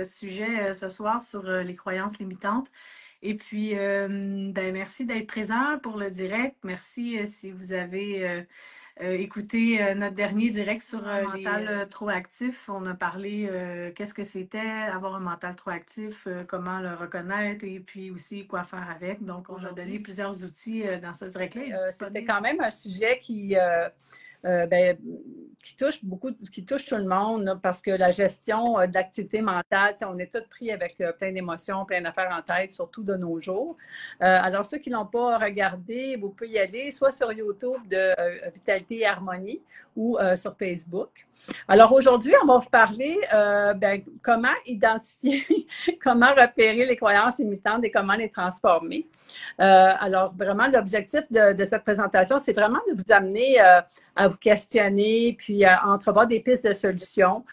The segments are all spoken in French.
sujet ce soir sur les croyances limitantes. Et puis, ben, merci d'être présent pour le direct. Merci si vous avez écouté notre dernier direct sur un mental trop actif. On a parlé qu'est-ce que c'était, avoir un mental trop actif, comment le reconnaître et puis aussi quoi faire avec. Donc, on a donné plusieurs outils dans ce direct-là. C'était quand même un sujet ben, qui touche beaucoup, qui touche tout le monde, là, parce que la gestion de l'activité mentale, on est tous pris avec plein d'émotions, plein d'affaires en tête, surtout de nos jours. Alors, ceux qui ne l'ont pas regardé, vous pouvez y aller, soit sur YouTube de Vitalité et Harmonie ou sur Facebook. Alors, aujourd'hui, on va vous parler ben, comment identifier, comment repérer les croyances limitantes et comment les transformer. Alors, vraiment, l'objectif de cette présentation, c'est vraiment de vous amener à vous questionner, puis à entrevoir des pistes de solutions,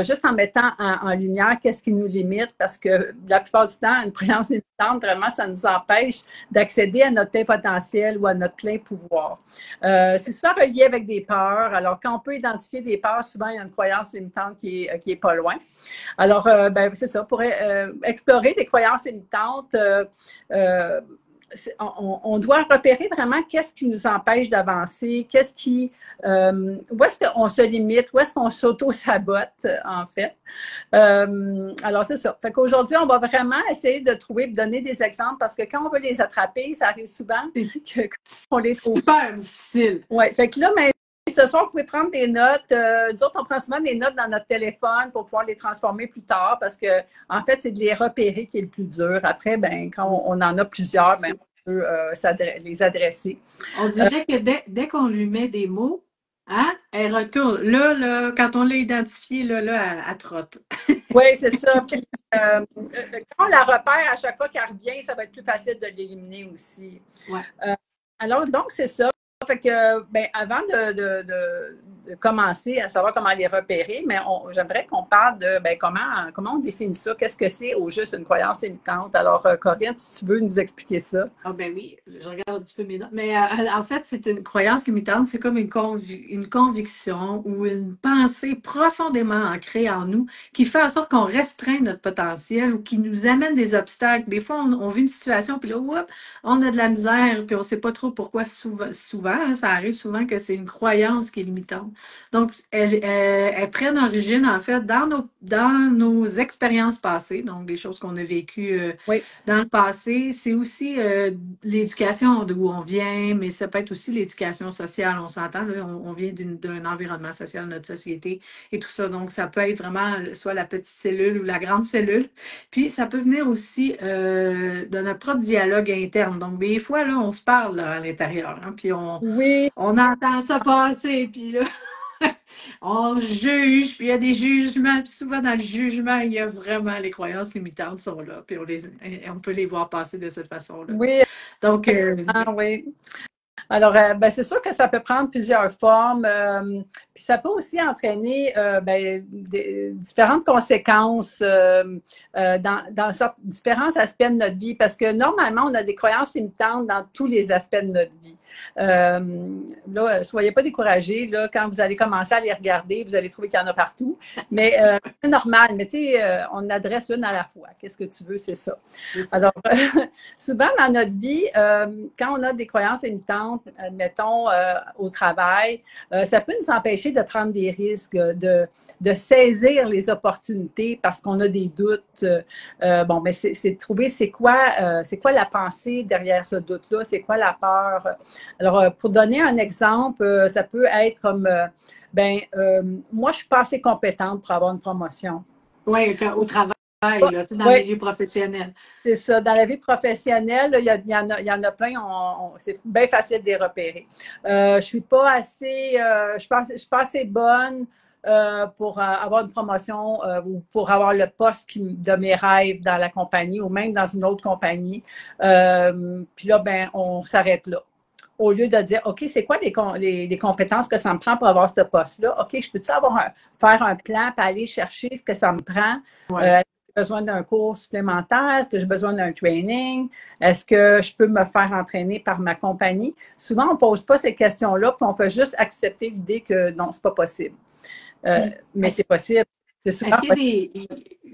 juste en mettant en lumière qu'est-ce qui nous limite, parce que la plupart du temps, une croyance limitante, vraiment, ça nous empêche d'accéder à notre plein potentiel ou à notre plein pouvoir. C'est souvent relié avec des peurs. Alors, quand on peut identifier des peurs, souvent, il y a une croyance limitante qui est pas loin. Alors, ben, c'est ça, pour explorer des croyances limitantes, on doit repérer vraiment qu'est-ce qui nous empêche d'avancer, où est-ce qu'on se limite, où est-ce qu'on s'auto-sabote, en fait. Alors, c'est ça. Fait qu'aujourd'hui, on va vraiment essayer de trouver, de donner des exemples parce que quand on veut les attraper, ça arrive souvent qu'on les trouve. Super difficile. Oui, fait que là, mais ce soir, vous pouvez prendre des notes. Nous autres, on prend souvent des notes dans notre téléphone pour pouvoir les transformer plus tard parce que, en fait, c'est de les repérer qui est le plus dur. Après, ben, quand on en a plusieurs, ben, on peut les adresser. On dirait que dès qu'on lui met des mots, hein, elle retourne. Là, quand on l'a identifié, elle trotte. Oui, c'est ça. Puis, quand on la repère à chaque fois qu'elle revient, ça va être plus facile de l'éliminer aussi. Ouais. Alors, donc, c'est ça. Fait que, ben, avant de commencer à savoir comment les repérer, mais j'aimerais qu'on parle de ben, comment on définit ça. Qu'est-ce que c'est au juste une croyance limitante? Alors, Corinne, si tu veux nous expliquer ça. Ah ben oui, je regarde un petit peu mes notes. Mais en fait, c'est une croyance limitante, c'est comme une conviction ou une pensée profondément ancrée en nous qui fait en sorte qu'on restreint notre potentiel ou qui nous amène des obstacles. Des fois, on vit une situation, puis là, on a de la misère, puis on ne sait pas trop pourquoi souvent hein, ça arrive souvent que c'est une croyance qui est limitante. Donc, elles prennent origine, en fait, dans nos expériences passées, donc des choses qu'on a vécues dans le passé. C'est aussi l'éducation d'où on vient, mais ça peut être aussi l'éducation sociale, on s'entend, là, on vient d'un environnement social, notre société et tout ça. Donc, ça peut être vraiment soit la petite cellule ou la grande cellule. Puis, ça peut venir aussi de notre propre dialogue interne. Donc, des fois, là, on se parle là, à l'intérieur, hein, puis on entend ça passer, puis là, on juge, puis il y a des jugements, puis souvent dans le jugement, il y a vraiment les croyances limitantes sont là, puis on peut les voir passer de cette façon-là. Oui. Donc, oui. Alors, ben, c'est sûr que ça peut prendre plusieurs formes, puis ça peut aussi entraîner ben, différentes conséquences dans différents aspects de notre vie, parce que normalement, on a des croyances limitantes dans tous les aspects de notre vie. Là, soyez pas découragés, là, quand vous allez commencer à les regarder, vous allez trouver qu'il y en a partout, mais c'est normal, mais tu sais, on adresse une à la fois. Qu'est-ce que tu veux, c'est ça. Alors, souvent dans notre vie, quand on a des croyances limitantes, admettons, au travail, ça peut nous empêcher de prendre des risques, de saisir les opportunités parce qu'on a des doutes. Bon, mais c'est de trouver c'est quoi la pensée derrière ce doute-là, c'est quoi la peur. Alors, pour donner un exemple, ça peut être comme, moi, je suis pas assez compétente pour avoir une promotion. Oui, au travail. Là, dans le milieu professionnel. C'est ça. Dans la vie professionnelle, là, il y en a plein, c'est bien facile de les repérer. Je suis pas assez, je suis pas assez bonne pour avoir une promotion ou pour avoir le poste de mes rêves dans la compagnie ou même dans une autre compagnie. Puis là, ben, on s'arrête là. Au lieu de dire, OK, c'est quoi les compétences que ça me prend pour avoir ce poste-là? OK, je peux-tu faire un plan pour aller chercher ce que ça me prend? Ouais. Besoin d'un cours supplémentaire? Est-ce que j'ai besoin d'un training? Est-ce que je peux me faire entraîner par ma compagnie? Souvent, on ne pose pas ces questions-là, puis on fait juste accepter l'idée que non, c'est pas possible. Mais c'est possible. C'est souvent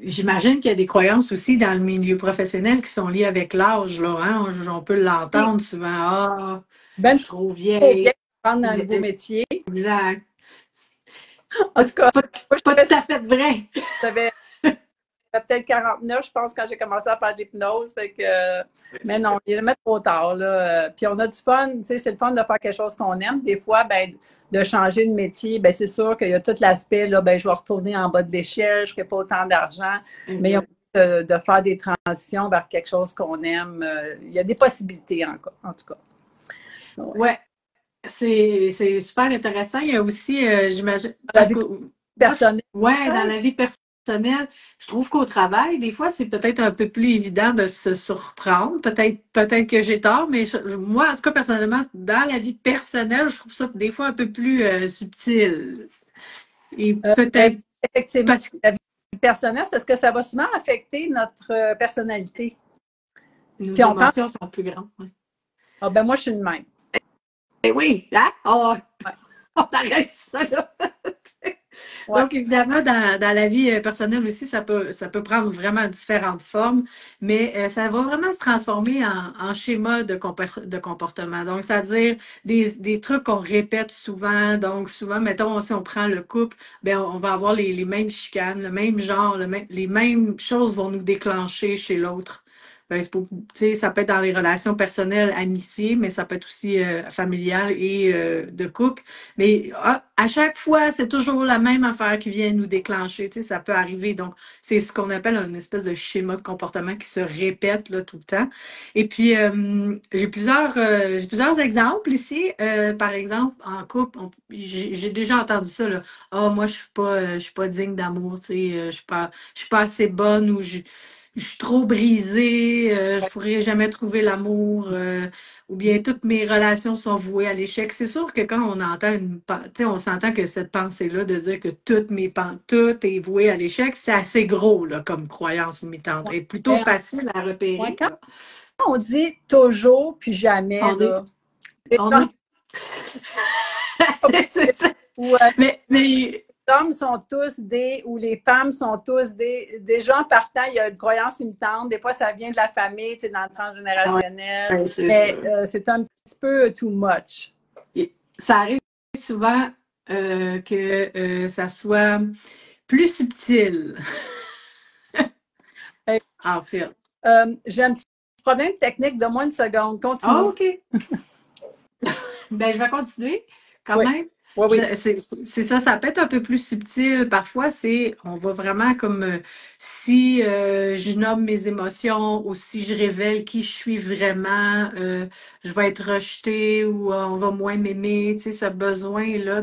j'imagine qu'il y a des croyances aussi dans le milieu professionnel qui sont liées avec l'âge, là, hein? On peut Oui, l'entendre souvent. Ah, je ben suis trop trop vieille. vieille pour prendre un nouveau métier. Exact. En Pas, tout cas, pas, moi, pas tout à fait vrai. j'avais peut-être 49, je pense, quand j'ai commencé à faire de l'hypnose. Mais non, il n'est jamais trop tard. Là. Puis on a du fun, tu sais, c'est le fun de faire quelque chose qu'on aime. Des fois, ben, de changer de métier, ben, c'est sûr qu'il y a tout l'aspect, là, ben, je vais retourner en bas de l'échelle, je ne ferai pas autant d'argent. Mais il y a Exact. de faire des transitions vers quelque chose qu'on aime. Il y a des possibilités en tout cas. Ouais. Ouais, c'est super intéressant. Il y a aussi, j'imagine, Dans la parce vie que moi, personnelle, ouais, dans peut-être. la vie personnelle, je trouve qu'au travail, des fois, c'est peut-être un peu plus évident de se surprendre. Peut-être que j'ai tort, mais moi, en tout cas, personnellement, dans la vie personnelle, je trouve ça des fois un peu plus subtil. Et Ben, peut-être effectivement, parce que la vie personnelle, c'est parce que ça va souvent affecter notre personnalité. nos Puis on pense, émotions sont plus grandes. Ouais. ah ben moi, je suis une même. Eh oui, hein? Oh, Ouais. on arrête ça, là. Ouais. Donc, évidemment, dans la vie personnelle aussi, ça peut prendre vraiment différentes formes, mais ça va vraiment se transformer en schéma de comportement. Donc, c'est-à-dire des trucs qu'on répète souvent. Donc, souvent, mettons, si on prend le couple, ben, on va avoir les mêmes chicanes, le même genre, les mêmes choses vont nous déclencher chez l'autre. Ben, tu sais, ça peut être dans les relations personnelles, amitié, mais ça peut être aussi familial et de couple. Mais à chaque fois, c'est toujours la même affaire qui vient nous déclencher. Tu sais, ça peut arriver. Donc, c'est ce qu'on appelle une espèce de schéma de comportement qui se répète là, tout le temps. Et puis, j'ai plusieurs exemples ici. Par exemple, en couple, j'ai déjà entendu ça. Là. Ah, moi, je suis pas digne d'amour. Tu sais, je suis pas assez bonne ou je suis trop brisée, je pourrais jamais trouver l'amour, ou bien toutes mes relations sont vouées à l'échec. C'est sûr que quand on entend tu sais, on s'entend que cette pensée-là de dire que tout est voué à l'échec, c'est assez gros là, comme croyance limitante. Ouais. Et plutôt Ben, facile à ouais, repérer. quand Là. on dit toujours puis jamais, On est, là, les on gens, est, c'est ça. ou Mais les hommes sont tous ou les femmes sont tous des gens partant, il y a une croyance limitante. Des fois, ça vient de la famille, tu sais, dans le transgénérationnel. ouais, c'est ça. Mais c'est un petit peu too much. Ça arrive souvent que ça soit plus subtil, Euh, en fait. j'ai un petit problème technique, de moins une seconde. Ah, Continue. OK. Ben, je vais continuer quand Oui, même. oui, oui. C'est ça, ça peut être un peu plus subtil. Parfois, on va vraiment comme si je nomme mes émotions ou si je révèle qui je suis vraiment, je vais être rejetée ou on va moins m'aimer. Tu sais, ce besoin-là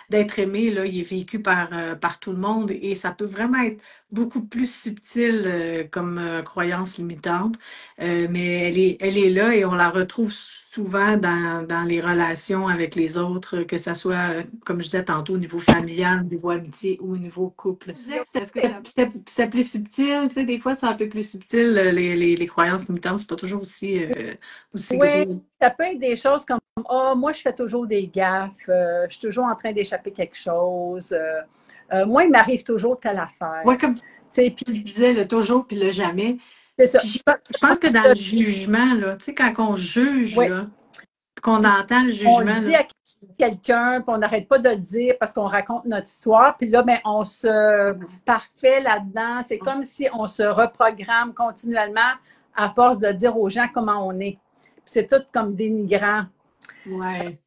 d'être aimé, là, il est vécu par tout le monde et ça peut vraiment être beaucoup plus subtil comme croyance limitante. Mais elle est là et on la retrouve souvent dans les relations avec les autres, que ce soit, comme je disais tantôt, au niveau familial, au niveau amitié ou au niveau couple. Est-ce que c'est plus subtil? Tu sais, des fois, c'est un peu plus subtil, les croyances limitantes, c'est pas toujours aussi Oui, gros. ça peut être des choses comme ah, moi, je fais toujours des gaffes, je suis toujours en train d'échapper quelque chose. Moi, il m'arrive toujours telle affaire. Ouais, comme Tu sais, puis tu disais, le toujours puis le jamais. c'est ça. Puis je pense que dans le jugement, là, tu sais, quand on juge, Oui, là, qu'on puis entend le on le jugement, dit là, à quelqu'un, puis on n'arrête pas de le dire parce qu'on raconte notre histoire, puis là, ben, on se parfait là-dedans. C'est comme si on se reprogramme continuellement à force de dire aux gens comment on est. Puis c'est tout comme dénigrant. ouais.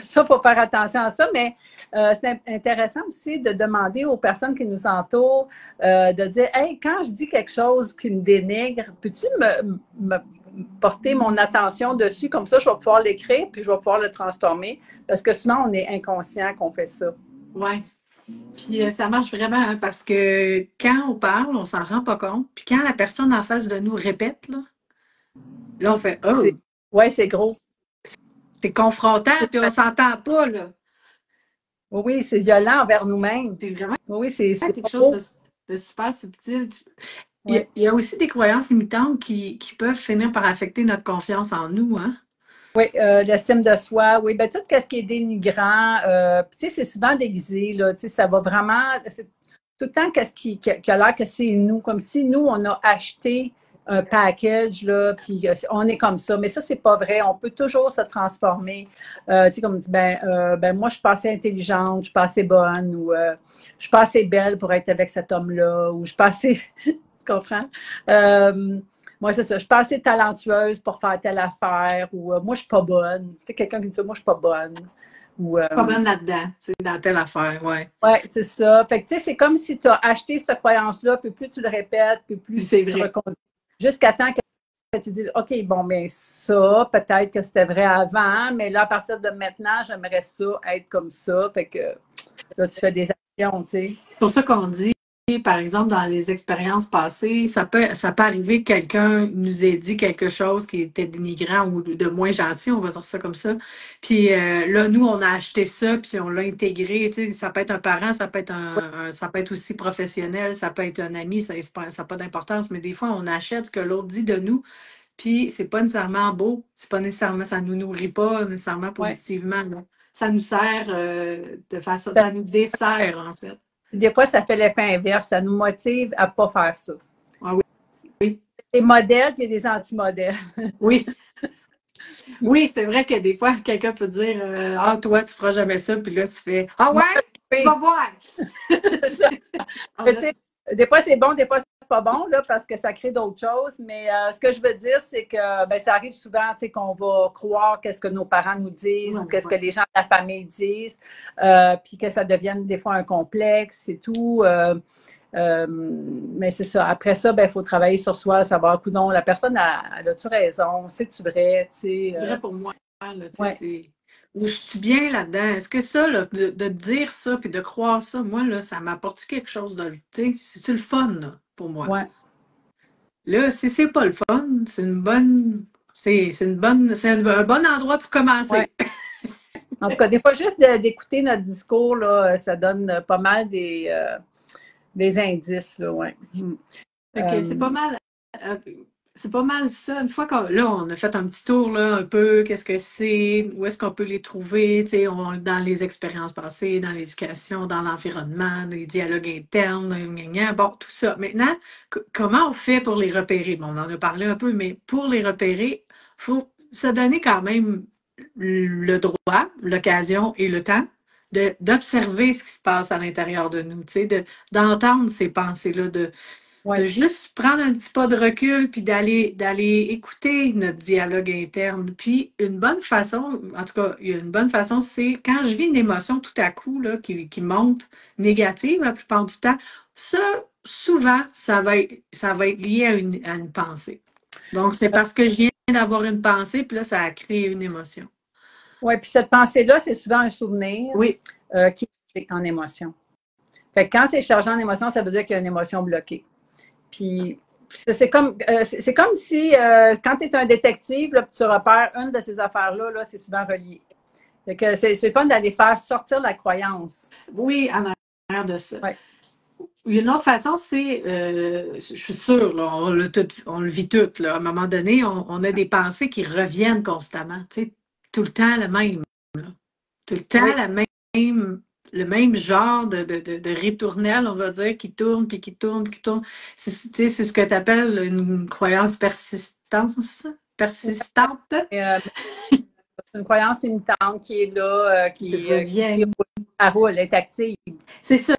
Ça, il faut faire attention à ça, mais c'est intéressant aussi de demander aux personnes qui nous entourent de dire hey, quand je dis quelque chose qui me dénigre, peux-tu me porter mon attention dessus? Comme ça, je vais pouvoir l'écrire puis je vais pouvoir le transformer. Parce que souvent, on est inconscient qu'on fait ça. Ouais. Puis ça marche vraiment hein, parce que quand on parle, on s'en rend pas compte. Puis quand la personne en face de nous répète, là on fait C'est, Oh, ouais, c'est gros. c'est confrontant, puis on s'entend pas, là. Oui, c'est violent envers nous-mêmes. C'est vraiment Oui, c'est quelque pas chose beau. de super subtil. Ouais. Il y a aussi des croyances limitantes qui peuvent finir par affecter notre confiance en nous, hein? Oui, l'estime de soi, oui, ben tout ce qui est dénigrant, tu sais, c'est souvent déguisé, là, tu sais, ça va vraiment, tout le temps qui a l'air que c'est nous, comme si nous, on a acheté un package, là, puis on est comme ça. Mais ça, c'est pas vrai. On peut toujours se transformer. Tu sais, comme on dit, moi, je suis pas assez intelligente, je suis pas assez bonne, ou je suis pas assez belle pour être avec cet homme-là, ou je suis pas assez... tu comprends? Moi, c'est ça. Je suis pas assez talentueuse pour faire telle affaire, ou moi, je suis pas bonne. Tu sais, quelqu'un qui dit ça, moi, je suis pas bonne. Ou, Pas bonne là-dedans, c'est dans telle affaire, ouais. oui, c'est ça. Fait que, tu sais, c'est comme si tu as acheté cette croyance-là, puis plus tu le répètes, puis Puis plus c'est tu te vrai. reconduis. Jusqu'à temps que tu dises, OK, bon, mais ça, peut-être que c'était vrai avant, mais là, à partir de maintenant, j'aimerais ça être comme ça. Fait que là, tu fais des actions, tu sais. C'est pour ça qu'on dit, par exemple, dans les expériences passées, ça peut arriver que quelqu'un nous ait dit quelque chose qui était dénigrant ou de moins gentil, on va dire ça comme ça. Puis là, nous, on a acheté ça, puis on l'a intégré. Tu sais, ça peut être un parent, ça peut être ça peut être aussi professionnel, ça peut être un ami, ça n'a pas d'importance, mais des fois, on achète ce que l'autre dit de nous, puis c'est pas nécessairement beau, c'est pas nécessairement, ça nous nourrit pas nécessairement Ouais. positivement, là. Ça nous sert de façon, ça nous dessert, en fait. Des fois, ça fait l'effet inverse. Ça nous motive à ne pas faire ça. Ah oui, oui. Des modèles, puis il y a des anti-modèles. Oui, oui, c'est vrai que des fois, quelqu'un peut dire ah, toi, tu feras jamais ça, puis là, tu fais ah ouais, tu vas voir. C'est ça. Mais, tu sais, des fois, c'est bon, des fois, c'est pas bon, là, parce que ça crée d'autres choses. Mais ce que je veux dire, c'est que ben, ça arrive souvent, tu sais, qu'on va croire qu'est-ce que nos parents nous disent ou qu'est-ce que les gens de la famille disent, puis que ça devienne des fois un complexe et tout. Mais c'est ça. Après ça, ben, il faut travailler sur soi, savoir, coudonc, la personne a-tu raison? C'est-tu vrai? C'est vrai pour moi. Là, Ouais. je suis bien là-dedans. Est-ce que ça, là, de dire ça puis de croire ça, moi, là, ça m'apporte quelque chose de. C'est-tu le fun là, pour moi? Ouais. Là, si c'est pas le fun, c'est une bonne. C'est un bon endroit pour commencer. Ouais. En tout cas, des fois, juste d'écouter notre discours, là, ça donne pas mal des indices, là, ouais. Fait que euh, c'est pas mal ça. Une fois qu'on là, on a fait un petit tour là, un peu, qu'est-ce que c'est, où est-ce qu'on peut les trouver, tu sais, dans les expériences passées, dans l'éducation, dans l'environnement, les dialogues internes, gna, gna, bon, tout ça. Maintenant, comment on fait pour les repérer? Bon, on en a parlé un peu, mais pour les repérer, il faut se donner quand même le droit, l'occasion et le temps d'observer ce qui se passe à l'intérieur de nous, tu sais, d'entendre ces pensées-là, de Ouais. juste prendre un petit pas de recul, puis d'aller écouter notre dialogue interne. Puis une bonne façon, en tout cas, il y a une bonne façon, c'est quand je vis une émotion tout à coup là, qui monte négative la plupart du temps, ça, souvent, ça va être lié à une pensée. Donc, c'est parce que je viens d'avoir une pensée, puis là, ça a créé une émotion. Oui, puis cette pensée-là, c'est souvent un souvenir Oui, qui est en émotion. Fait que quand c'est chargé en émotion, ça veut dire qu'il y a une émotion bloquée. Puis c'est comme si quand tu es un détective, là, tu repères une de ces affaires-là, là, c'est souvent relié. Fait que c'est fun d'aller faire sortir la croyance. oui, en arrière de ça. Ouais. Une autre façon, c'est, je suis sûre, là, on le vit tout, là, à un moment donné, on a des pensées qui reviennent constamment, tu sais, tout le temps le même, là. Tout le temps Oui. le même genre de ritournelle, on va dire, qui tourne, puis qui tourne, puis qui tourne. Tu sais, c'est ce que tu appelles une croyance persistante. C'est une croyance limitante qui est là, qui roule, elle est active. C'est ça.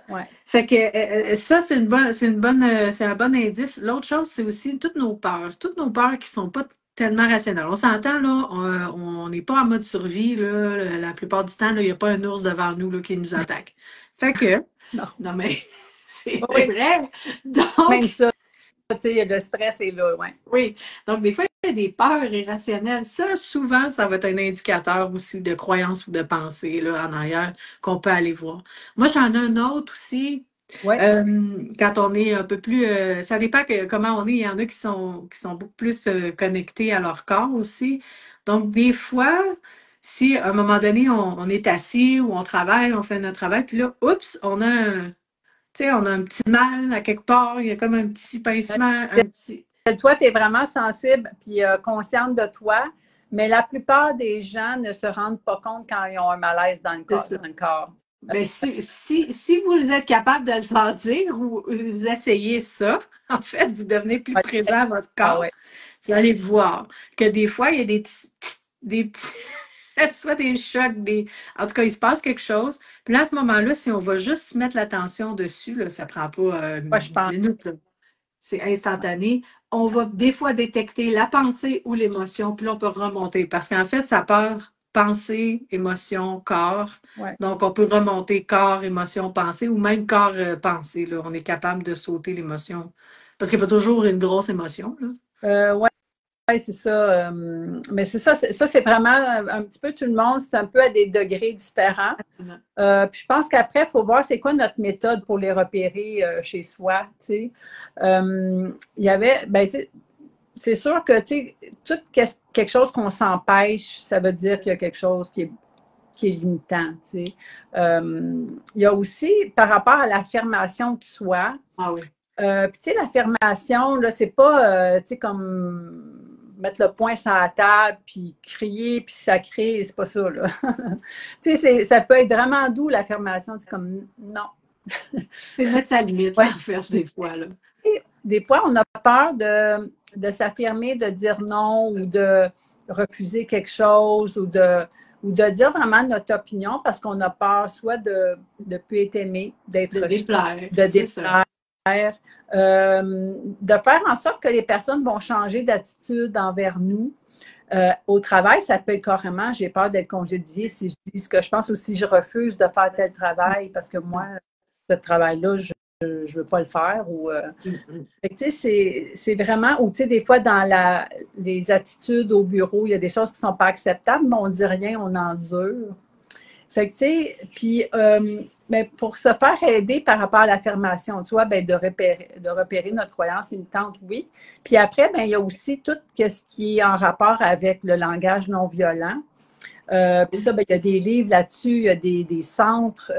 Ouais. Fait que ça, c'est un bon indice. L'autre chose, c'est aussi toutes nos peurs qui sont pas tellement rationnelles. On s'entend, là, on n'est pas en mode survie, là, la plupart du temps, là, il n'y a pas un ours devant nous, là, qui nous attaque. Fait que, non, mais c'est Oui. vrai. Donc, Même ça, tu sais, le stress est là, ouais. oui. Donc, des fois, il y a des peurs irrationnelles. Ça, souvent, ça va être un indicateur aussi de croyance ou de pensée, là, en arrière, qu'on peut aller voir. Moi, j'en ai un autre aussi. Ouais. Quand on est un peu plus, ça dépend comment on est. Il y en a qui sont beaucoup plus connectés à leur corps aussi. Donc, des fois, si à un moment donné, on est assis ou on travaille, on fait notre travail, puis là, oups, on a un petit mal à quelque part, il y a comme un petit pincement, un petit. Toi, tu es vraiment sensible puis consciente de toi, mais la plupart des gens ne se rendent pas compte quand ils ont un malaise dans le corps. Ben, si vous êtes capable de le sentir ou vous essayez ça, en fait, vous devenez plus Ouais. présent à votre Ah corps. ouais. Vous allez voir que des fois, il y a des petits soit des chocs, en tout cas, il se passe quelque chose. Puis là, à ce moment-là, si on va juste mettre l'attention dessus, là, ça prend pas Moi, je 10 pense. minutes, là. C'est instantané. On va des fois détecter la pensée ou l'émotion, puis là, on peut remonter. Parce qu'en fait, ça part pensée, émotion, corps. Ouais. Donc, on peut remonter corps, émotion, pensée, ou même corps, pensée. Là. On est capable de sauter l'émotion. Parce qu'il n'y a pas toujours une grosse émotion. Ouais. Oui, c'est ça. Mais c'est ça, ça c'est vraiment un petit peu tout le monde, c'est un peu à des degrés différents. Puis je pense qu'après, il faut voir c'est quoi notre méthode pour les repérer chez soi. Tu sais. Il y avait, ben, c'est sûr que tout quelque chose qu'on s'empêche, ça veut dire qu'il y a quelque chose qui est limitant. Tu sais. Il y a aussi, par rapport à l'affirmation de soi, Ah oui. puis tu sais, l'affirmation, là, c'est pas, tu sais, comme mettre le poing sur la table, puis crier, puis sacrer, c'est pas ça, là. Tu sais, ça peut être vraiment doux, l'affirmation, c'est comme, non. C'est mettre sa limite, Ouais. en fait, des fois. Là. Et des fois, on a peur de s'affirmer, de dire non, ou de refuser quelque chose, ou de dire vraiment notre opinion, parce qu'on a peur soit de ne plus être aimé, d'être De déplaire. de C'est ça. déplaire, de faire en sorte que les personnes vont changer d'attitude envers nous. Au travail, ça peut être carrément, j'ai peur d'être congédiée si je dis ce que je pense ou si je refuse de faire tel travail parce que moi, ce travail-là, je ne veux pas le faire. Ou, fait que, c'est vraiment, ou tu sais, des fois, dans les attitudes au bureau, il y a des choses qui ne sont pas acceptables, mais on ne dit rien, on endure. Fait que, tu sais, puis, mais pour se faire aider par rapport à l'affirmation, tu vois, ben, de repérer notre croyance limitante, oui. Puis après, ben, il y a aussi tout ce qui est en rapport avec le langage non violent. Puis ça, ben, il y a des livres là-dessus, il y a des centres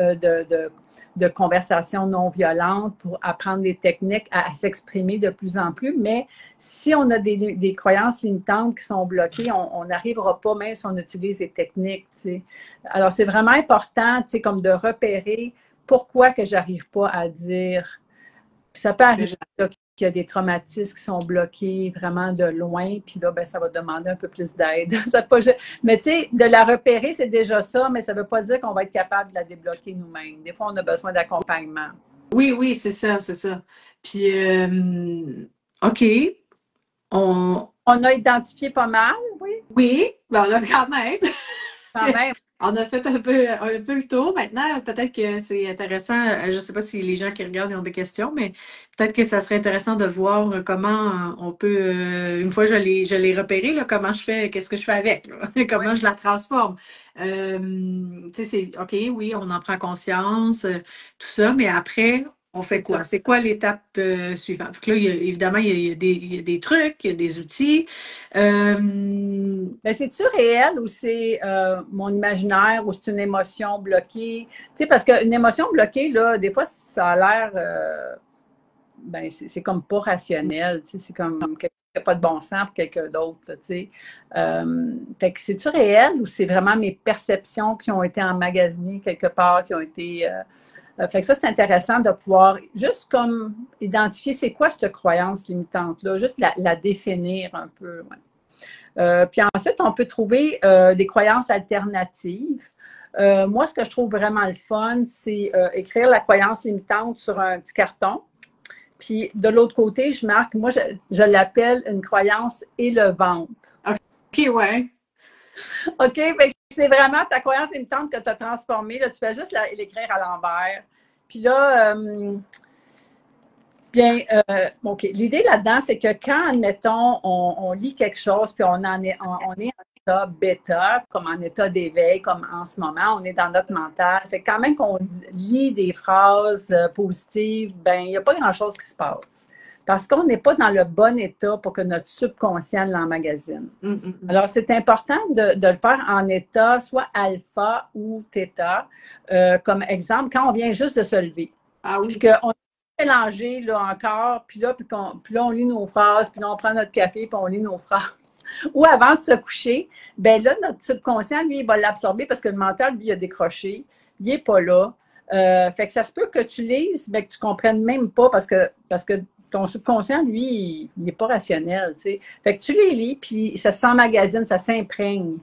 de conversation non violente pour apprendre des techniques à s'exprimer de plus en plus. Mais si on a des croyances limitantes qui sont bloquées, on n'arrivera pas, même si on utilise des techniques. T'sais. Alors, c'est vraiment important, comme de repérer pourquoi que j'arrive pas à dire. Puis ça peut arriver qu'il y a des traumatismes qui sont bloqués vraiment de loin, puis là, ben, ça va demander un peu plus d'aide. Mais tu sais, de la repérer, c'est déjà ça, mais ça ne veut pas dire qu'on va être capable de la débloquer nous-mêmes. Des fois, on a besoin d'accompagnement. Oui, oui, c'est ça, c'est ça. Puis, OK, on... On a identifié pas mal, oui, Oui, ben on a quand même. quand même. On a fait un peu le tour. Maintenant, peut-être que c'est intéressant. Je ne sais pas si les gens qui regardent ont des questions, mais peut-être que ça serait intéressant de voir comment on peut, une fois je l'ai repéré, là, comment je fais, qu'est-ce que je fais avec, là, comment je la transforme. Tu sais, c'est OK, oui, on en prend conscience, tout ça, mais après, on fait quoi? C'est quoi l'étape suivante? Fait que là, évidemment, il y a des trucs, il y a des outils. Mais c'est-tu réel ou c'est mon imaginaire ou c'est une émotion bloquée? Tu sais, parce qu'une émotion bloquée, là, des fois, ça a l'air, ben, c'est comme pas rationnel. Tu sais, c'est comme quelqu'un qui n'a pas de bon sens pour quelqu'un d'autre. Tu sais. Fait que c'est-tu réel ou c'est vraiment mes perceptions qui ont été emmagasinées quelque part, qui ont été. Fait que ça, c'est intéressant de pouvoir juste comme identifier c'est quoi cette croyance limitante-là, juste la définir un peu. Ouais. Puis ensuite, on peut trouver des croyances alternatives. Moi, ce que je trouve vraiment le fun, c'est écrire la croyance limitante sur un petit carton. Puis de l'autre côté, je marque, moi, je l'appelle une croyance élevante. OK, ouais. OK? Fait que c'est vraiment ta croyance limitante que tu as transformée. Là, tu fais juste l'écrire à l'envers. Puis là, bien, OK. L'idée là-dedans, c'est que quand, admettons, on lit quelque chose, puis on est en état bêta, comme en état d'éveil, comme en ce moment, on est dans notre mental. Fait que quand même qu'on lit des phrases positives, ben il n'y a pas grand-chose qui se passe. Parce qu'on n'est pas dans le bon état pour que notre subconscient l'emmagasine. Alors, c'est important de le faire en état soit alpha ou theta. Comme exemple, quand on vient juste de se lever. Ah oui. Puis qu'on mélanger là encore, puis là, on lit nos phrases, puis là, on prend notre café, puis on lit nos phrases. Ou avant de se coucher, ben là, notre subconscient, lui, il va l'absorber parce que le mental, lui, il a décroché. il n'est pas là. Fait que ça se peut que tu lises, mais que tu ne comprennes même pas parce que ton subconscient, lui, il n'est pas rationnel, tu sais. Fait que tu les lis, puis ça s'emmagasine, ça s'imprègne.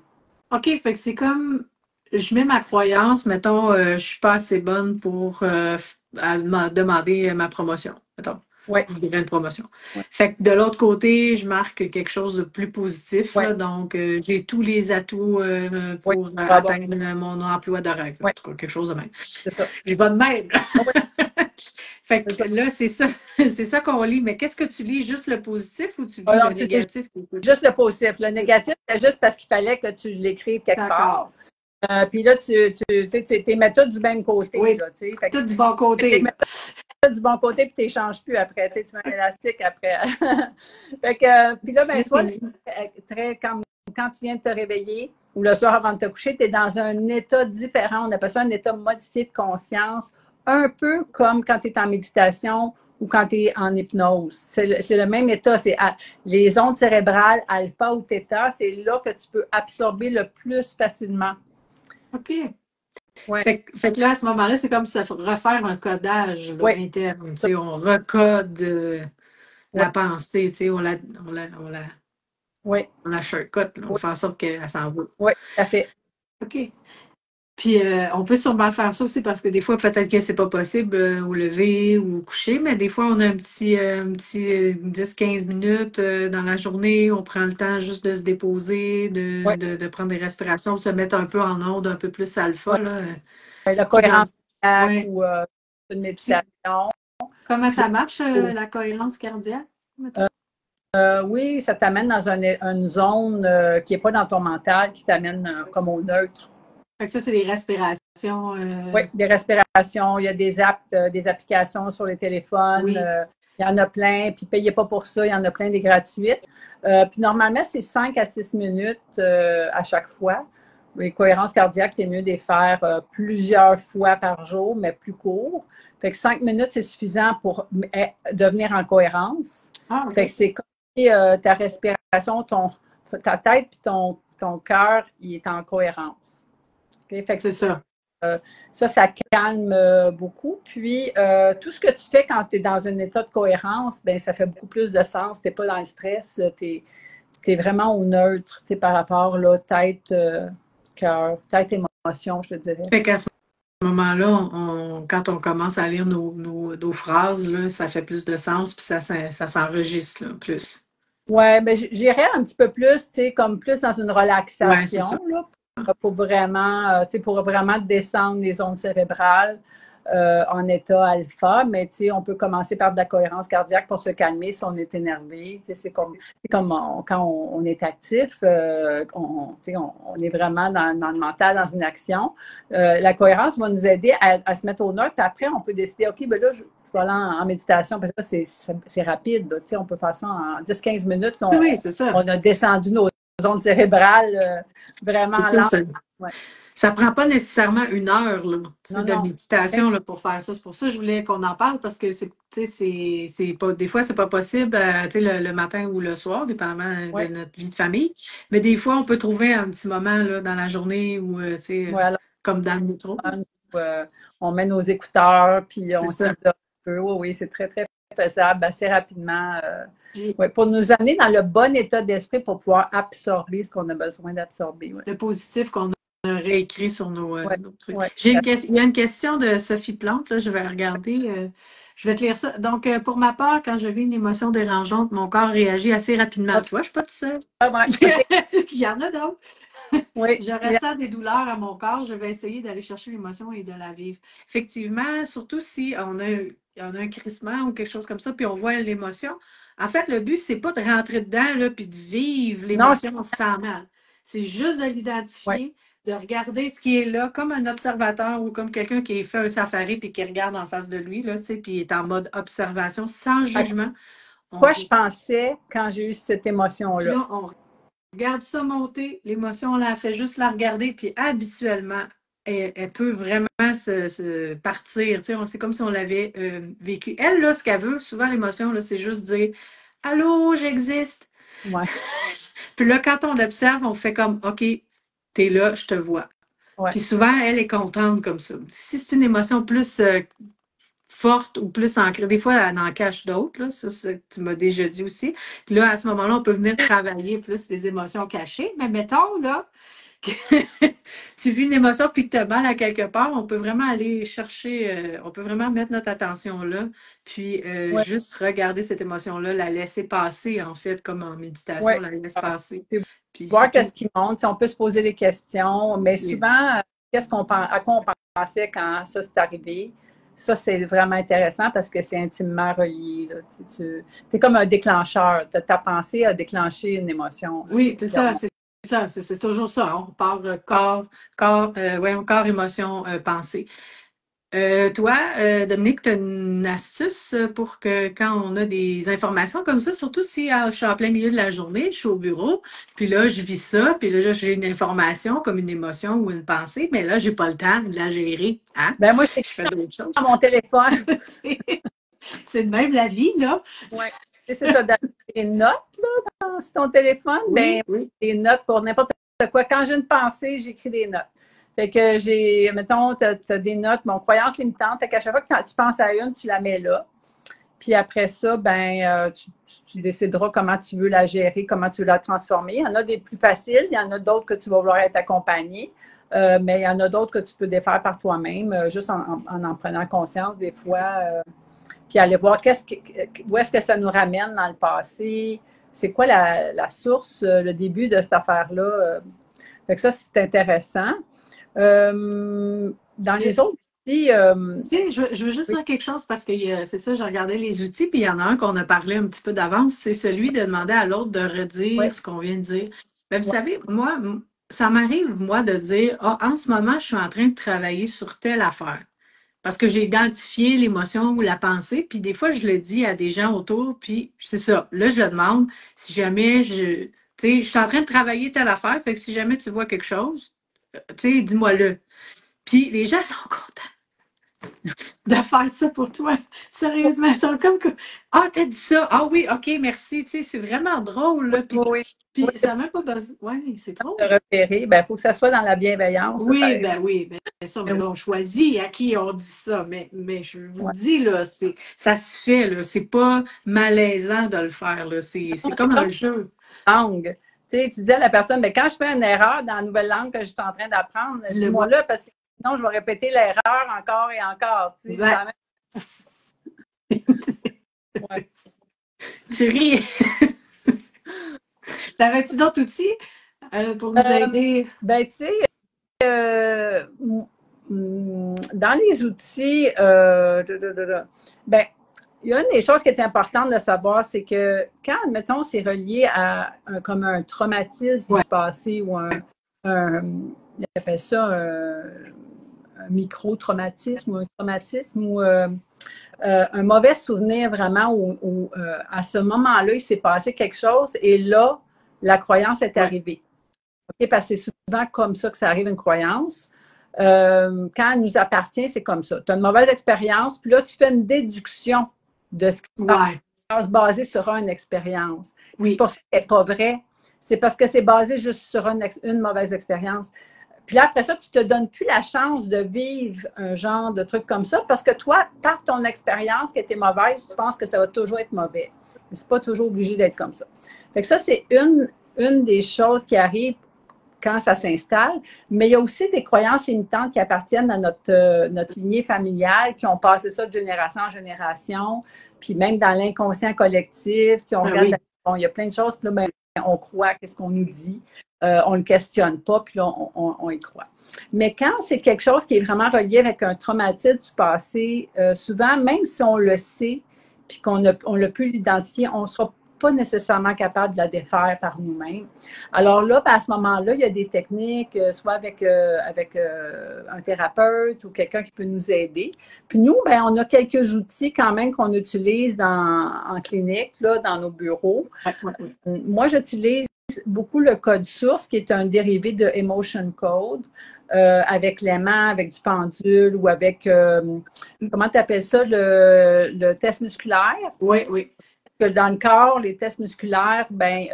OK, fait que c'est comme, je mets ma croyance, mettons, je suis pas assez bonne pour demander ma promotion, mettons. Oui, Je voudrais une promotion. oui, Fait que de l'autre côté, je marque quelque chose de plus positif, oui, là, donc j'ai tous les atouts oui, pour ah bon, atteindre mon emploi de rêve, en oui, tout cas, quelque chose de même. c'est ça. Je vais de même. Ah oui, Fait c'est que ça. là, c'est ça, c'est ça qu'on lit. Mais qu'est-ce que tu lis? Juste le positif ou tu lis le Alors, tu lis négatif? juste le positif. Le négatif, c'est juste parce qu'il fallait que tu l'écrives quelque part. D'accord. Puis là, tu mets tout du même côté, Oui, là, tu sais. Fait que tout du bon tu côté, mets là. tout du bon côté, puis tu n'échanges plus après, tu sais, tu mets un élastique après. Fait que, puis là, ben, soit, quand tu viens de te réveiller ou le soir avant de te coucher, tu es dans un état différent. On appelle ça un état modifié de conscience, un peu comme quand tu es en méditation ou quand tu es en hypnose. C'est le même état. Les ondes cérébrales, alpha ou theta, c'est là que tu peux absorber le plus facilement. OK. Ouais. Fait que là, à ce moment-là, c'est comme ça, refaire un codage là, Oui, interne. Tu sais, on recode oui, la pensée, tu sais, oui, on la shortcut, là, on oui, fait en sorte qu'elle s'en va. oui, tout à fait. OK. Puis on peut sûrement faire ça aussi parce que des fois, peut-être que c'est pas possible au lever ou au coucher, mais des fois, on a un petit 10-15 minutes dans la journée. On prend le temps juste de se déposer, Oui, de prendre des respirations, de se mettre un peu en onde, un peu plus oui. alpha, là. La Qui dans... cohérence cardiaque Ouais. ou une C'est- méditation. Comment Puis ça marche, là, la cohérence cardiaque, mettons? oui, ça t'amène dans une zone qui n'est pas dans ton mental, qui t'amène comme au neutre. Fait que ça, c'est des respirations. Oui, des respirations, il y a des apps, des applications sur les téléphones, Oui. il y en a plein, puis payez pas pour ça, il y en a plein des gratuites. Puis normalement, c'est 5 à 6 minutes à chaque fois. Les cohérences cardiaques, c'est mieux de les faire plusieurs fois par jour, mais plus court. Fait que 5 minutes, c'est suffisant pour devenir en cohérence. Ah, Fait que OK. c'est comme si ta respiration, ta tête puis ton cœur, il est en cohérence. OK? Fait que C'est ça. ça calme beaucoup. Puis, tout ce que tu fais quand tu es dans un état de cohérence, ben ça fait beaucoup plus de sens. Tu n'es pas dans le stress, tu es vraiment au neutre par rapport là, tête, cœur, tête, émotion, je te dirais. Fait qu'à ce moment-là, quand on commence à lire nos phrases, là, ça fait plus de sens, puis ça s'enregistre là, plus. Ouais, ben j'irais un petit peu plus, tu sais, comme plus dans une Ouais, c'est ça. relaxation, là, pour vraiment descendre les ondes cérébrales en état alpha, mais tu sais, on peut commencer par de la cohérence cardiaque pour se calmer si on est énervé. Tu sais, c'est comme quand on est actif, tu sais, on est vraiment dans le mental, dans une action. La cohérence va nous aider à se mettre au neutre, puis après, on peut décider, OK, ben là, je vais aller en méditation, parce que c'est rapide. Là, tu sais, on peut faire ça en 10-15 minutes. Oui, c'est ça. On a descendu nos ondes cérébrales vraiment C'est lentes. ça. Ouais. Ça prend pas nécessairement une heure là, Non, de non. méditation là, pour faire ça. C'est pour ça que je voulais qu'on en parle parce que c'est pas, des fois, c'est pas possible le matin ou le soir, dépendamment de Ouais. notre vie de famille. Mais des fois, on peut trouver un petit moment là, dans la journée ou Ouais, alors, comme dans le métro. on met nos écouteurs, puis C'est on ça. s'isole un peu. Oui, oui, c'est très, très faisable, assez rapidement. J'ai Ouais, pour nous amener dans le bon état d'esprit pour pouvoir absorber ce qu'on a besoin d'absorber. Ouais. le positif qu'on a réécrit sur Ouais, nos trucs. ouais. Il y a une question de Sophie Plante, là, je vais regarder. Je vais te lire ça. Donc, pour ma part, quand je vis une émotion dérangeante, mon corps réagit assez rapidement. OK. Tu vois, je ne suis pas toute seule. Ah, ouais, OK. Il y en a d'autres. Oui. Je ressens des douleurs à mon corps. Je vais essayer d'aller chercher l'émotion et de la vivre. Effectivement, surtout si on a un crissement ou quelque chose comme ça, puis on voit l'émotion. En fait, le but, c'est pas de rentrer dedans là, puis de vivre Non, l'émotion sans mal. C'est juste de ouais. l'identifier, de regarder ce qui est là, comme un observateur ou comme quelqu'un qui fait un safari puis qui regarde en face de lui, là, tu sais, puis est en mode observation, sans À jugement. quoi je pensais quand j'ai eu cette Puis émotion-là? là, on regarde ça monter, l'émotion, on la fait juste la regarder, puis habituellement, elle peut vraiment se partir. Tu sais, c'est comme si on l'avait vécu. Elle, là, ce qu'elle veut, souvent, l'émotion, là, c'est juste dire allô, j'existe. Ouais. Puis là, quand on l'observe, on fait comme OK, t'es là, je te vois. Ouais. Puis souvent, elle est contente comme ça. Si c'est une émotion plus forte ou plus ancrée, des fois, elle en cache d'autres, là. Ça, tu m'as déjà dit aussi. Puis là, à ce moment-là, on peut venir travailler plus les émotions cachées. Mais mettons, là, que tu vis une émotion puis que tu as mal à quelque part, on peut vraiment aller chercher, on peut vraiment mettre notre attention là, puis Ouais. juste regarder cette émotion-là, la laisser passer, en fait, comme en méditation, Ouais. la laisse passer. Puis Puis voir c'est qu'est-ce tout. qui monte. Si on peut se poser des questions, mais Oui. souvent, à quoi on pensait quand ça s'est arrivé? Ça, c'est vraiment intéressant parce que c'est intimement relié. C'est comme un déclencheur. Ta pensée a déclenché une émotion. Oui, c'est ça, c'est toujours ça. On part corps, émotion, pensée. Toi, Dominique, tu as une astuce pour que quand on a des informations comme ça, surtout si je suis en plein milieu de la journée, je suis au bureau, puis là, je vis ça, puis là, j'ai une information comme une émotion ou une pensée, mais là, j'ai pas le temps de la gérer. Hein? Ben moi, je Je fais d'autres choses. dans mon téléphone. C'est de même la vie, là. Ouais. C'est ça, des notes là, sur ton téléphone. Oui, Ben, oui. des notes pour n'importe quoi. Quand j'ai une pensée, j'écris des notes. Fait que mettons, tu as des notes, mon croyance limitante. Fait qu'à chaque fois que tu penses à une, tu la mets là. Puis après ça, ben, tu décideras comment tu veux la gérer, comment tu veux la transformer. Il y en a des plus faciles, il y en a d'autres que tu vas vouloir être accompagné, mais il y en a d'autres que tu peux défaire par toi-même, juste en prenant conscience des fois. Puis aller voir où est-ce que ça nous ramène dans le passé, c'est quoi la source, le début de cette affaire-là. Fait que ça, c'est intéressant. Dans les autres outils, Tu sais, je veux juste oui, dire quelque chose parce que c'est ça, j'ai regardé les outils, puis il y en a un qu'on a parlé un petit peu d'avance, c'est celui de demander à l'autre de oui, redire ce qu'on vient de dire. Ben, vous oui, savez, moi, ça m'arrive, moi, de dire, ah, en ce moment, je suis en train de travailler sur telle affaire. Parce que j'ai identifié l'émotion ou la pensée, puis des fois, je le dis à des gens autour, puis c'est ça. Là, je le demande si jamais tu sais, je suis en train de travailler telle affaire, fait que si jamais tu vois quelque chose, tu sais, dis-moi-le. Puis les gens sont contents de faire ça pour toi. Sérieusement, ils sont comme que ah, t'as dit ça. Ah oui, ok, merci. Tu sais, c'est vraiment drôle, oui, là. oui, oui, oui, Puis ça n'a même pas besoin. Oui, c'est de drôle. repérer. Ben, il faut que ça soit dans la bienveillance. Oui, bien sûr, mais là, on choisit à qui on dit ça. Mais je vous Ouais. dis, là, ça se fait, là. C'est pas malaisant de le faire, là. C'est C'est comme comme un jeu. une langue. Tu sais, tu dis à la personne, ben, quand je fais une erreur dans la nouvelle langue que je suis en train d'apprendre, Dis-le dis-moi moi. là parce que sinon, je vais répéter l'erreur encore et encore. Tu sais, c'est la Exact. même. Ouais. Tu ris. T'avais-tu d'autres outils pour nous aider? Ben, tu sais, dans les outils, ben, il y a une des choses qui est importante de savoir, c'est que quand, admettons, c'est relié à comme un traumatisme Ouais. du passé ou il appelle ça un micro-traumatisme ou un traumatisme ou un mauvais souvenir vraiment où à ce moment-là, il s'est passé quelque chose et là, la croyance est Ouais. arrivée. Okay? Parce que c'est souvent comme ça que ça arrive, une croyance. Quand elle nous appartient, c'est comme ça. Tu as une mauvaise expérience, puis là, tu fais une déduction de ce qui se Ouais. passe basée sur une expérience. C'est Oui. pour ça qu'elle n'est pas vrai. C'est parce que c'est basé juste sur une mauvaise expérience. Puis là, après ça, tu ne te donnes plus la chance de vivre un genre de truc comme ça parce que toi, par ton expérience qui était mauvaise, tu penses que ça va toujours être mauvais. Mais ce n'est pas toujours obligé d'être comme ça. Fait que ça, c'est une des choses qui arrive quand ça s'installe, mais il y a aussi des croyances limitantes qui appartiennent à notre lignée familiale, qui ont passé ça de génération en génération, puis même dans l'inconscient collectif, on regarde, Oui. bon, il y a plein de choses, puis là, ben, on croit à ce qu'on nous dit, on ne le questionne pas, puis là, on y croit. Mais quand c'est quelque chose qui est vraiment relié avec un traumatisme du passé, souvent, même si on le sait, puis qu'on l'a pu l'identifier, on ne sera pas nécessairement capable de la défaire par nous-mêmes. Alors là, ben, à ce moment-là, il y a des techniques, soit avec un thérapeute ou quelqu'un qui peut nous aider. Puis nous, ben, on a quelques outils quand même qu'on utilise en clinique, là, dans nos bureaux. Ouais. Moi, j'utilise beaucoup le code source, qui est un dérivé de Emotion Code, avec l'aimant, avec du pendule ou avec, comment tu appelles ça, le test musculaire. Oui. que dans le corps, les tests musculaires, ben,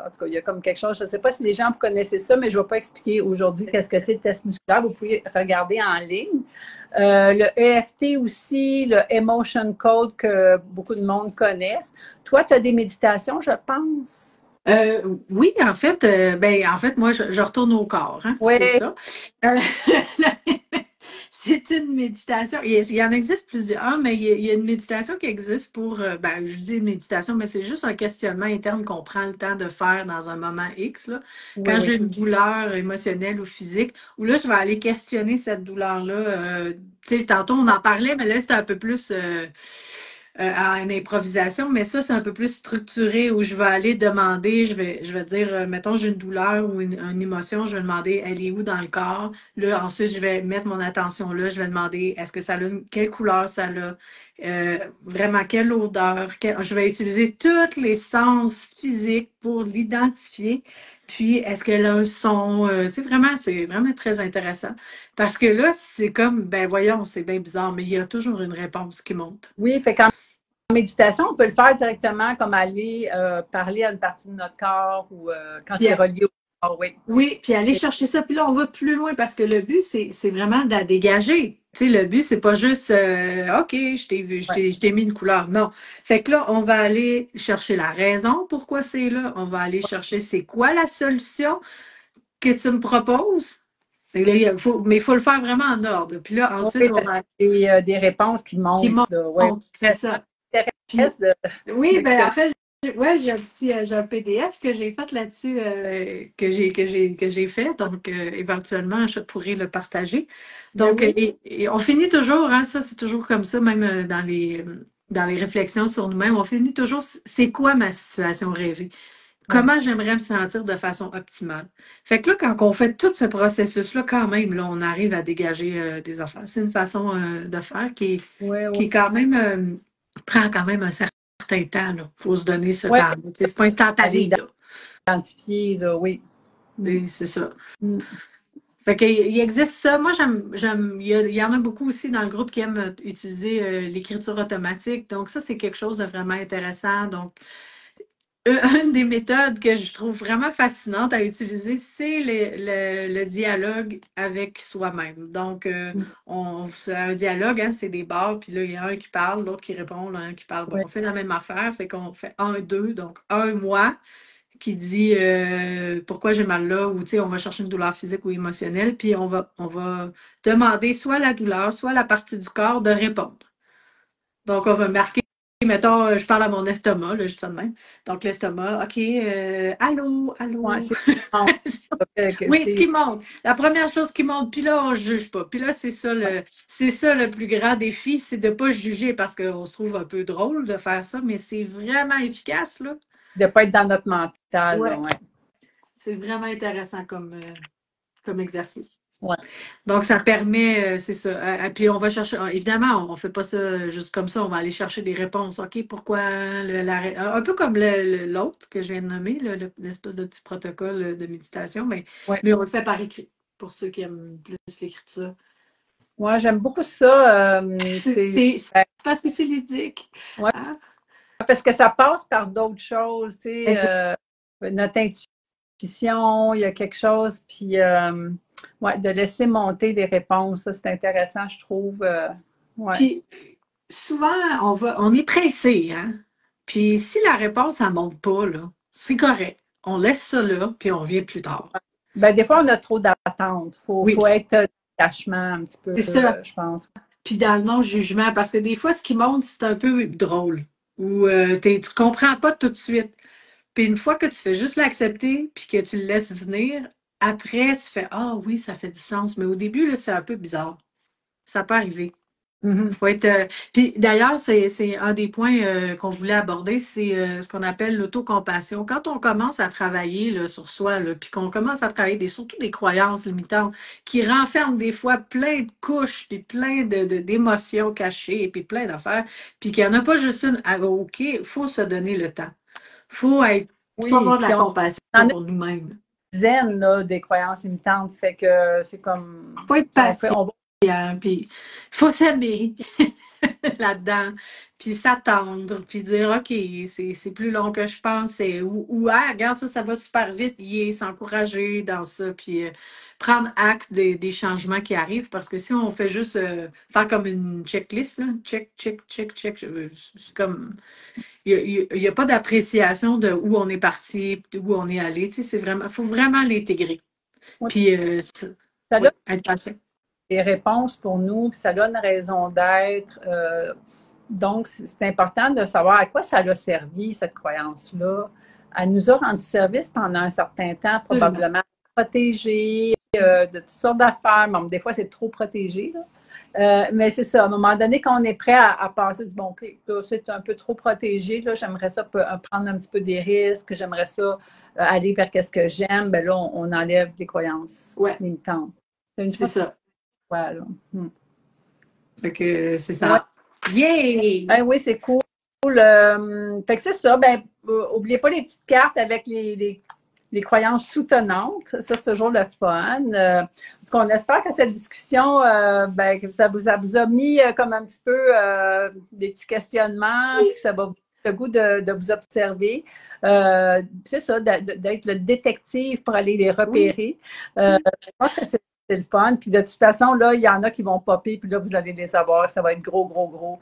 en tout cas, il y a comme quelque chose, je ne sais pas si les gens vous connaissez ça, mais je ne vais pas expliquer aujourd'hui qu'est-ce que c'est le test musculaire. Vous pouvez regarder en ligne. Le EFT aussi, le Emotion Code que beaucoup de monde connaissent. Toi, tu as des méditations, je pense. Oui, en fait, moi, je retourne au corps, hein, Oui. c'est ça. Euh, c'est une méditation. Il y en existe plusieurs, mais il y a une méditation qui existe pour, je dis une méditation, mais c'est juste un questionnement interne qu'on prend le temps de faire dans un moment X, là. Oui, Quand oui. j'ai une douleur émotionnelle ou physique, où là, je vais aller questionner cette douleur-là. Tu sais, tantôt, on en parlait, mais là, c'était un peu plus à une improvisation, mais ça, c'est un peu plus structuré où je vais aller demander, je vais dire, mettons, j'ai une douleur ou une émotion, je vais demander, elle est où dans le corps? Là, ensuite, je vais mettre mon attention là, je vais demander, est-ce que ça a quelle couleur ça a? Vraiment, quelle odeur? Je vais utiliser tous les sens physiques pour l'identifier. Puis, est-ce qu'elle a un son? C'est vraiment très intéressant. Parce que là, c'est comme, ben voyons, c'est bien bizarre, mais il y a toujours une réponse qui monte. Oui, fait qu'en méditation, on peut le faire directement comme aller parler à une partie de notre corps ou quand c'est relié au corps, oui. Oui, puis aller chercher ça. Puis là, on va plus loin parce que le but, c'est vraiment de la dégager. Tu sais, le but, c'est pas juste OK, je t'ai vu, je t'ai mis une couleur. Non. Fait que là, on va aller chercher la raison pourquoi c'est là. On va aller chercher c'est quoi la solution que tu me proposes. Et là, mais il faut le faire vraiment en ordre. Puis là, ensuite, Oui, on parce va. que c'est des réponses qui montent. Là, ouais. C'est ça. Puis, oui, ben en fait, ouais, j'ai un PDF que j'ai fait là-dessus, que j'ai fait. Donc, éventuellement, je pourrais le partager. Donc, et on finit toujours, hein, ça, c'est toujours comme ça, même dans les réflexions sur nous-mêmes, on finit toujours, c'est quoi ma situation rêvée? Comment j'aimerais me sentir de façon optimale? Fait que là, quand on fait tout ce processus-là, quand même, là, on arrive à dégager des affaires. C'est une façon de faire qui est quand même prend quand même un certain temps. Il faut se donner ce temps-là. C'est pas instantané. Identifier, là, oui. C'est ça. Fait qu'il existe ça. Moi, il y en a beaucoup aussi dans le groupe qui aiment utiliser l'écriture automatique. Donc, ça, c'est quelque chose de vraiment intéressant. Donc, une des méthodes que je trouve vraiment fascinante à utiliser, c'est le dialogue avec soi-même. Donc, c'est un dialogue, hein, c'est des barres, puis là, il y a un qui parle, l'autre qui répond, l'un qui parle. Bon, on fait la même affaire, fait qu'on fait un, deux, donc un moi qui dit pourquoi j'ai mal là, ou tu sais, on va chercher une douleur physique ou émotionnelle, puis on va demander soit la douleur, soit la partie du corps de répondre. Donc, on va marquer. Mettons, je parle à mon estomac, là, juste de même. Donc, l'estomac, OK, allô, allô. Ouais, Oui, ce qui monte. La première chose qui monte, puis là, on ne juge pas. Puis là, c'est ça le plus grand défi, c'est de ne pas juger parce qu'on se trouve un peu drôle de faire ça, mais c'est vraiment efficace, là. De ne pas être dans notre mental, ouais. Là, ouais. C'est vraiment intéressant comme exercice. Ouais. Donc, ça permet, c'est ça. Puis, on va chercher, évidemment, on ne fait pas ça juste comme ça, on va aller chercher des réponses. OK, pourquoi un peu comme l'autre que je viens de nommer, l'espèce de petit protocole de méditation, mais on le fait par écrit pour ceux qui aiment plus l'écriture. Moi, j'aime beaucoup ça. C'est parce que c'est ludique. Ouais. Hein? Parce que ça passe par d'autres choses, tu sais, notre intuition, il y a quelque chose, puis de laisser monter les réponses, ça c'est intéressant, je trouve. Puis souvent, on est pressé, hein? Puis si la réponse, elle ne monte pas, là, c'est correct. On laisse ça là, puis on revient plus tard. Ben, des fois, on a trop d'attentes. Il faut être attachement un petit peu, je pense. Puis dans le non-jugement, parce que des fois, ce qui monte, c'est un peu drôle. Ou tu ne comprends pas tout de suite. Puis une fois que tu fais juste l'accepter, puis que tu le laisses venir, après, tu fais « Ah oui, ça fait du sens. » Mais au début, là, c'est un peu bizarre. Ça peut arriver. Faut être, puis d'ailleurs, c'est un des points qu'on voulait aborder, c'est ce qu'on appelle l'autocompassion. Quand on commence à travailler là, sur soi, puis qu'on commence à travailler surtout des croyances limitantes qui renferment des fois plein de couches, puis plein d'émotions cachées, puis plein d'affaires, puis qu'il n'y en a pas juste une OK, il faut se donner le temps. Faut avoir de la compassion pour nous-mêmes. Zen, là, des croyances limitantes, fait que c'est comme... Faut être patient. Puis il faut s'aimer. là-dedans, puis s'attendre, puis dire, OK, c'est plus long que je pensais, ou ah, regarde ça, ça va super vite, s'encourager dans ça, puis prendre acte des changements qui arrivent, parce que si on fait juste faire comme une checklist, là, check, check, check, check, c'est comme, il y a pas d'appréciation de où on est parti, où on est allé, tu sais, c'est vraiment, faut vraiment l'intégrer, Oui. puis Ça oui, donne être patient. des réponses pour nous, puis ça donne raison d'être. Donc, c'est important de savoir à quoi ça a servi, cette croyance-là. Elle nous a rendu service pendant un certain temps, Absolument. probablement protégés de toutes sortes d'affaires. Bon, des fois, c'est trop protégé. Mais c'est ça, à un moment donné, quand on est prêt à passer du bon, OK, c'est un peu trop protégé, là, j'aimerais ça prendre un petit peu des risques, j'aimerais ça aller vers ce que j'aime, ben là, on enlève les croyances Ouais, limitantes. C'est une c'est chose ça. là. Fait que c'est Ouais. ça. Yay! Oui, c'est cool. Fait que c'est ça. Ben, oubliez pas les petites cartes avec les croyances soutenantes. Ça, c'est toujours le fun. En tout cas, on espère que cette discussion, ben, que ça vous a mis comme un petit peu des petits questionnements, puis que ça va vous donner le goût de vous observer. C'est ça, d'être le détective pour aller les repérer. Je pense que c'est le fun. Puis de toute façon, là, il y en a qui vont popper, puis là, vous allez les avoir. Ça va être gros, gros, gros.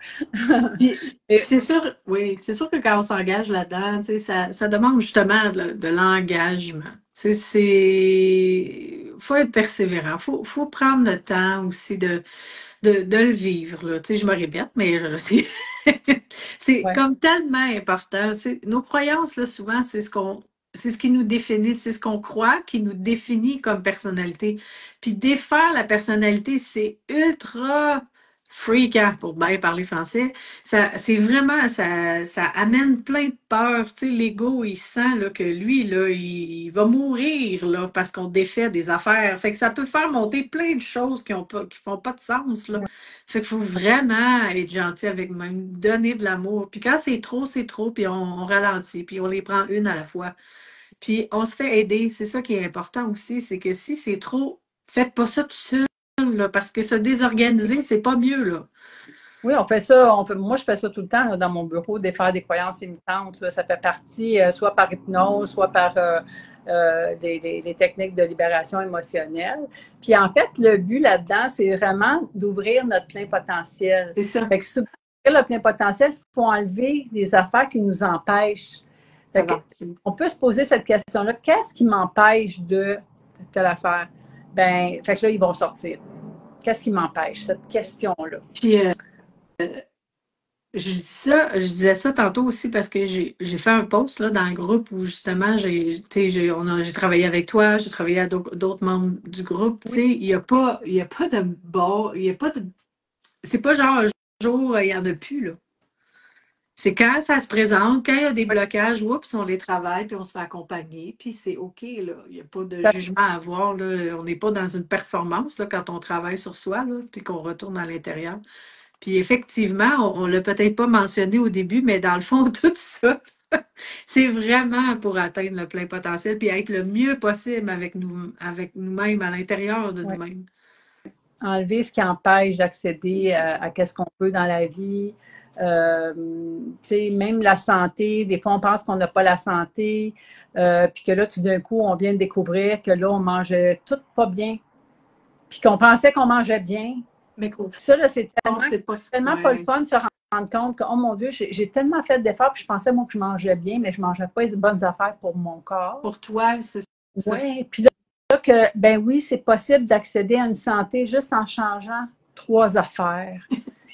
Puis c'est sûr, oui, c'est sûr que quand on s'engage là-dedans, tu sais, ça demande justement de l'engagement. Tu sais, faut être persévérant. Faut prendre le temps aussi de le vivre, là. Tu sais, je me répète, mais c'est Ouais. comme tellement important. Tu sais, nos croyances, là, souvent, c'est ce qui nous définit, c'est ce qu'on croit qui nous définit comme personnalité. Puis défaire la personnalité, c'est ultra freakant, pour bien parler français. C'est vraiment, ça amène plein de peur. Tu sais, l'ego, il sent là, que lui, là, il va mourir là, parce qu'on défait des affaires. Fait que ça peut faire monter plein de choses qui font pas de sens. Là. Fait qu'il faut vraiment être gentil avec nous-mêmes, donner de l'amour. Puis quand c'est trop, puis on ralentit, puis on les prend une à la fois. Puis on se fait aider. C'est ça qui est important aussi, c'est que si c'est trop, faites pas ça tout seul, là, parce que se désorganiser, c'est pas mieux, là. Oui, on fait ça. Moi, je fais ça tout le temps là, dans mon bureau, défaire des croyances limitantes. Là. Ça fait partie soit par hypnose, soit par les techniques de libération émotionnelle. Puis en fait, le but là-dedans, c'est vraiment d'ouvrir notre plein potentiel. C'est ça. Fait que pour ouvrir le plein potentiel, il faut enlever les affaires qui nous empêchent. Fait que, on peut se poser cette question-là. Qu'est-ce qui m'empêche de telle affaire? Ben, fait que là, ils vont sortir. Qu'est-ce qui m'empêche? Cette question-là. Puis je disais ça tantôt aussi parce que j'ai fait un post là, dans le groupe où justement j'ai travaillé avec toi, j'ai travaillé avec d'autres membres du groupe. Tu sais, il y a pas de bon, il y a pas de. C'est pas genre un jour, il n'y en a plus, là. C'est quand ça se présente, quand il y a des blocages, oups, on les travaille, puis on se fait accompagner, puis c'est OK, là. Il n'y a pas de jugement à avoir, là. On n'est pas dans une performance, là, quand on travaille sur soi, là, puis qu'on retourne à l'intérieur. Puis effectivement, on ne l'a peut-être pas mentionné au début, mais dans le fond, tout ça, c'est vraiment pour atteindre le plein potentiel, puis être le mieux possible avec nous-mêmes, à l'intérieur de nous-mêmes. Enlever ce qui empêche d'accéder à ce qu'on veut dans la vie. Même la santé, des fois on pense qu'on n'a pas la santé, puis que là tout d'un coup on vient de découvrir que là on mangeait tout pas bien, puis qu'on pensait qu'on mangeait bien. Mais ça, là, c'est tellement ouais. pas le fun de se rendre compte que, oh mon Dieu, j'ai tellement fait d'efforts, puis je pensais moi que je mangeais bien, mais je ne mangeais pas les bonnes affaires pour mon corps. Pour toi, c'est ça. Oui, puis là, que, ben oui, c'est possible d'accéder à une santé juste en changeant 3 affaires.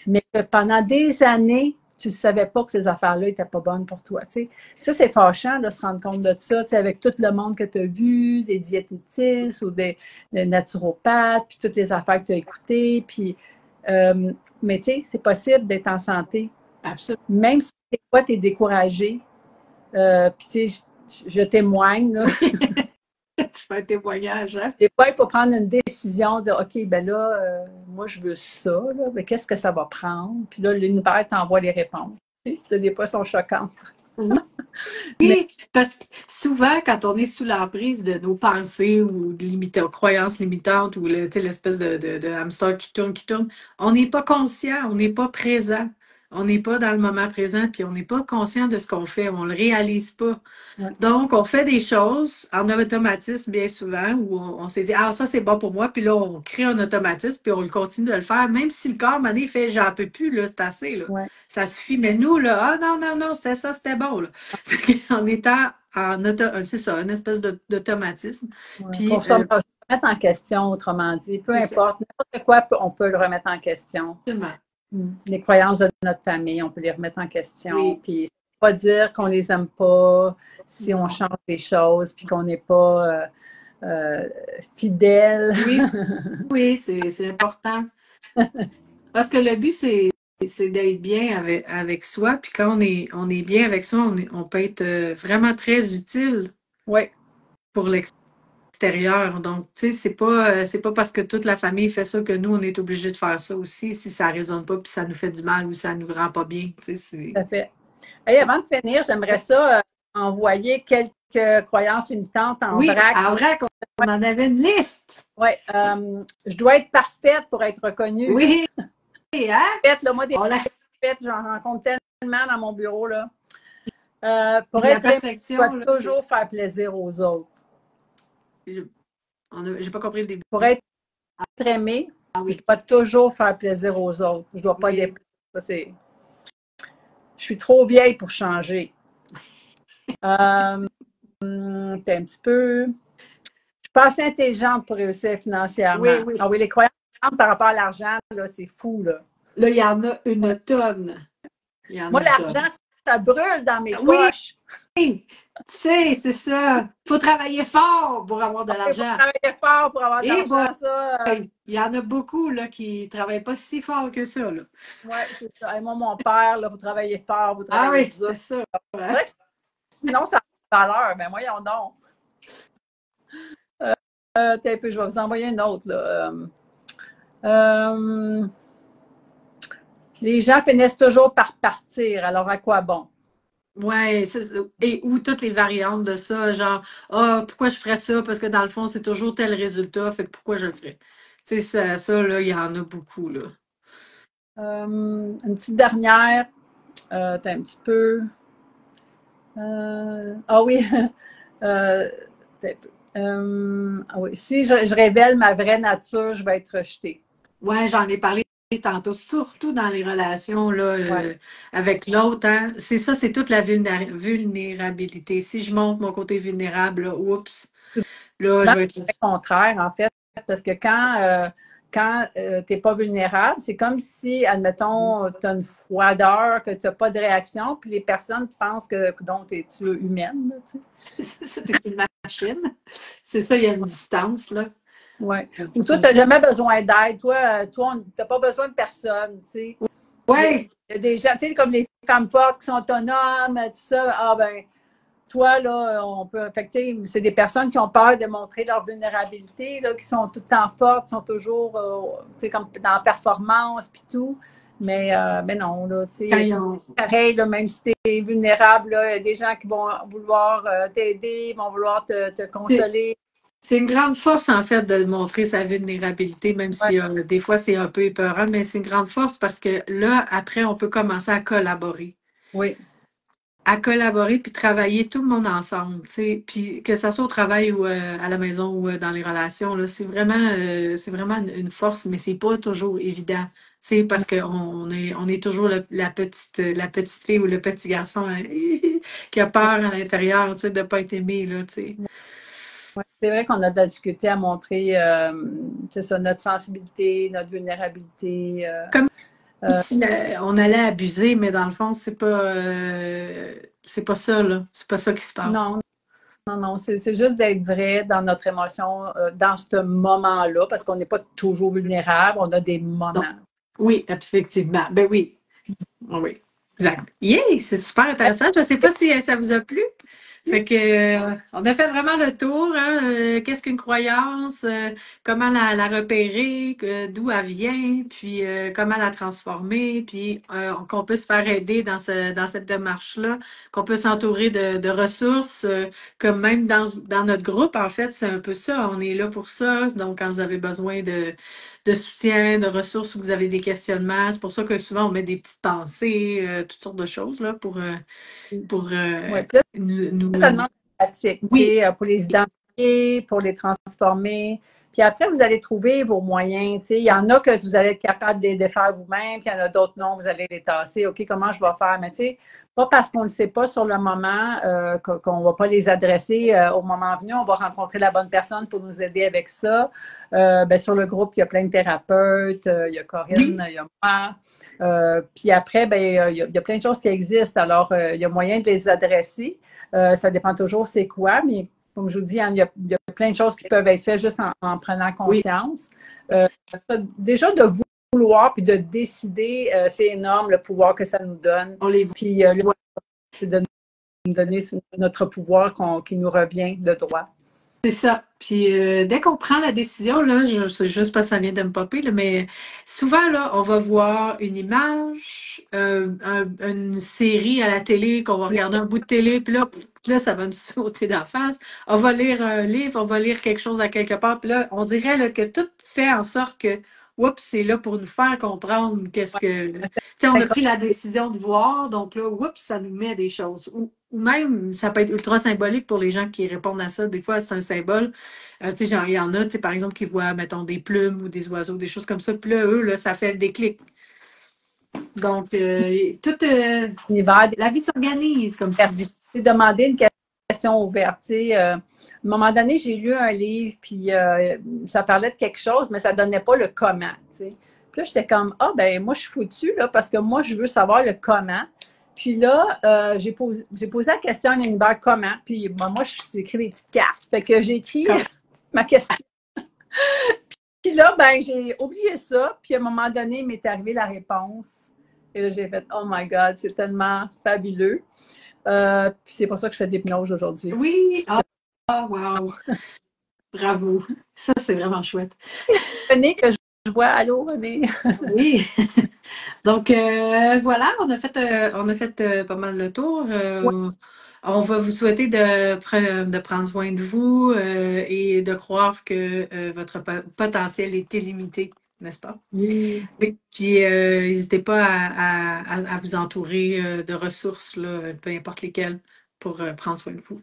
Mais que pendant des années, tu ne savais pas que ces affaires-là n'étaient pas bonnes pour toi. T'sais. Ça, c'est fâchant de se rendre compte de ça, avec tout le monde que tu as vu, des diététistes ou des naturopathes, puis toutes les affaires que tu as écoutées. Puis, mais tu sais, c'est possible d'être en santé. Absolument. Même si des fois, tu es découragé. Puis, tu sais, je témoigne. Là. Tu fais un témoignage, hein? Des fois, il faut prendre une décision, dire OK, ben là, moi, je veux ça, là, mais qu'est-ce que ça va prendre? Puis là, l'univers t'envoie les réponses. Là, des fois, elles sont choquantes. Mais Oui, parce que souvent, quand on est sous l'emprise de nos pensées ou de croyances limitantes ou tu sais, l'espèce de hamster qui tourne, on n'est pas conscient, on n'est pas présent. On n'est pas dans le moment présent, puis on n'est pas conscient de ce qu'on fait, on ne le réalise pas. ouais, Donc, on fait des choses en automatisme bien souvent où on s'est dit, ah, ça c'est bon pour moi, puis là, on crée un automatisme, puis on le continue de le faire, même si le corps, à un moment donné, fait, j'en peux plus, là, c'est assez, là. ouais, Ça suffit. Mais nous, là, ah non, non, non, c'était ça, c'était bon, là. En étant c'est ça, une espèce d'automatisme. ouais. Puis, Pour se remettre en question, autrement dit, peu c'est ça, importe, n'importe quoi, on peut le remettre en question. absolument. Les croyances de notre famille, on peut les remettre en question. Oui, Puis, pas dire qu'on les aime pas si on non. change les choses, puis qu'on n'est pas fidèle. Oui, oui, c'est important. Parce que le but, c'est d'être bien avec soi. Puis quand on est bien avec soi, on peut être vraiment très utile Oui, pour l'extérieur. Donc, tu sais, c'est pas parce que toute la famille fait ça que nous, on est obligé de faire ça aussi, si ça ne résonne pas, puis ça nous fait du mal ou ça nous rend pas bien. Tu sais, tout à fait. Et avant de finir, j'aimerais ça envoyer quelques croyances limitantes en Oui, vrac. en vrai qu'on en avait une liste. Oui, je dois être parfaite pour être reconnue. Oui, hein? Parfaite, là, moi, des On l'a parfaites, j'en rencontre tellement dans mon bureau. Là. Pour la être aimée, je dois perfection, là, toujours faire plaisir aux autres. j'ai pas compris le début. Pour être aimée, Ah je oui, dois toujours faire plaisir aux autres. Je ne dois pas oui. être. Ça, c'est. Je suis trop vieille pour changer. T'es un petit peu. Je suis pas assez intelligente pour réussir Oui, financièrement. oui. Ah oui, les croyances par rapport à l'argent, là, c'est fou, là. Là, il y en a Ouais. une tonne. Il y en a Moi, une tonne. l'argent, ça brûle dans mes Oui, poches. tu sais, c'est ça. Il faut travailler fort pour avoir de Il faut l'argent. travailler fort pour avoir de Et boy, l'argent, ça. il y en a beaucoup là, qui ne travaillent pas si fort que ça. Là. Oui, c'est ça. Et moi, mon père, il faut travailler fort, vous Ah travaillez oui, dur. c'était ça. C'est Hein? vrai que sinon, ça a pas de valeur. Mais voyons donc. Un peu, je vais vous envoyer une autre. Là. Euh, les gens finissent toujours par partir. Alors, à quoi bon? Ouais, et ou toutes les variantes de ça, genre, ah, pourquoi je ferais ça? Parce que dans le fond, c'est toujours tel résultat, fait que pourquoi je le ferais? Tu sais, ça là, il y en a beaucoup, là. Une petite dernière. T'as un petit peu. Ah oui. T'as un peu. Ah oui. Si je révèle ma vraie nature, je vais être rejetée. Ouais, j'en ai parlé tantôt, surtout dans les relations là, Ouais. avec l'autre. Hein. C'est ça, c'est toute la vulnérabilité. Si je montre mon côté vulnérable, là, oups, là, je vais être. Le contraire, en fait, parce que quand tu n'es pas vulnérable, c'est comme si, admettons, tu as une froideur, que tu n'as pas de réaction, puis les personnes pensent que donc, tu es humaine. Là, tu sais. C'est une machine. C'est ça, il y a une distance, là. Ouais. Ou toi, tu n'as jamais besoin d'aide. Toi, tu n'as pas besoin de personne. Tu sais. Oui, Il y a des gens, tu sais, comme les femmes fortes qui sont autonomes, tout ça. Ah ben, toi, là, on peut. Fait que, c'est des personnes qui ont peur de montrer leur vulnérabilité, là, qui sont tout le temps fortes, qui sont toujours comme dans la performance puis tout. Mais non, là, tu quand sais, ils ont. pareil, là, même si tu es vulnérable, là, il y a des gens qui vont vouloir t'aider, vont vouloir te consoler. C'est une grande force, en fait, de montrer sa vulnérabilité, même Ouais, si des fois c'est un peu épeurant, mais c'est une grande force parce que là, après, on peut commencer à collaborer. oui, À collaborer puis travailler tout le monde ensemble, tu sais, puis que ça soit au travail ou à la maison ou dans les relations, là, c'est vraiment une force, mais c'est pas toujours évident, tu sais, parce on est toujours la petite fille ou le petit garçon hein, qui a peur à l'intérieur, tu sais, de pas être aimé, là, tu sais. ouais. C'est vrai qu'on a de la difficulté à montrer c'est ça, notre sensibilité, notre vulnérabilité. Comme si on allait abuser, mais dans le fond, c'est pas ça, là. C'est pas ça qui se passe. Non, non, non, c'est juste d'être vrai dans notre émotion, dans ce moment-là, parce qu'on n'est pas toujours vulnérable, on a des Donc, moments. oui, effectivement. Ben oui. Oui, exact. Yeah, c'est super intéressant. Je ne sais pas si ça vous a plu. Fait que, on a fait vraiment le tour, hein, qu'est-ce qu'une croyance, comment la repérer, d'où elle vient, puis comment la transformer, puis qu'on peut se faire aider dans cette démarche-là, qu'on peut s'entourer de ressources, comme même dans notre groupe, en fait, c'est un peu ça, on est là pour ça. Donc, quand vous avez besoin de soutien, de ressources, ou que vous avez des questionnements, c'est pour ça que souvent on met des petites pensées, toutes sortes de choses là, pour Ouais, puis là, ça nous. demande de la pratique, tu Oui, sais, pour les identifier, pour les transformer. Puis après, vous allez trouver vos moyens. Tu sais, il y en a que vous allez être capable de les faire vous-même, puis il y en a d'autres non, vous allez les tasser. OK, comment je vais faire? Mais tu sais, pas parce qu'on ne le sait pas sur le moment qu'on ne va pas les adresser au moment venu. On va rencontrer la bonne personne pour nous aider avec ça. Ben, sur le groupe, il y a plein de thérapeutes. Il y a Corinne, il y a moi. Puis après, ben, il y a plein de choses qui existent. Alors, il y a moyen de les adresser. Ça dépend toujours c'est quoi, mais comme je vous dis, hein, il y a plein de choses qui peuvent être faites juste en prenant oui, conscience. Déjà, de vouloir puis de décider, c'est énorme le pouvoir que ça nous donne. on les Puis, c'est de nous donner notre pouvoir qui nous revient de droit. C'est ça. Puis dès qu'on prend la décision, là, c'est juste parce que ça vient de me popper, là, mais souvent, là, on va voir une image, une série à la télé, qu'on va regarder un bout de télé, puis là, ça va nous sauter d'en face. On va lire un livre, on va lire quelque chose à quelque part, puis là, on dirait là, que tout fait en sorte que, oups, c'est là pour nous faire comprendre qu'est-ce que. Tu sais, on a pris la décision de voir, donc là, oups, ça nous met des choses. Ou même, ça peut être ultra symbolique pour les gens qui répondent à ça. Des fois, c'est un symbole. Tu sais, genre, il y en a, tu sais, par exemple, qui voient, mettons, des plumes ou des oiseaux, des choses comme ça. Puis là, eux, là, ça fait le déclic. Donc, toute la vie s'organise, comme tu dis. J'ai demandé une question ouverte. Tu sais, à un moment donné, j'ai lu un livre, puis ça parlait de quelque chose, mais ça ne donnait pas le comment. Tu sais. Puis là, j'étais comme, ah, ben moi, je suis foutue, là, parce que moi, je veux savoir le comment. Puis là, j'ai posé la question à l'univers comment. Puis moi, j'ai écrit des petites cartes. Fait que j'ai écrit ma question. Puis là, ben, j'ai oublié ça. Puis à un moment donné, il m'est arrivé la réponse. Et là, j'ai fait, oh my God, c'est tellement fabuleux. Puis c'est pour ça que je fais de l'hypnose aujourd'hui. Oui, wow. Bravo. Ça, c'est vraiment chouette. René, que je vois, allô, René? Oui. Donc, voilà, on a fait pas mal le tour. On va vous souhaiter de prendre soin de vous et de croire que votre potentiel est illimité, n'est-ce pas? Oui. Oui. Puis, n'hésitez pas à vous entourer de ressources, là, peu importe lesquelles, pour prendre soin de vous.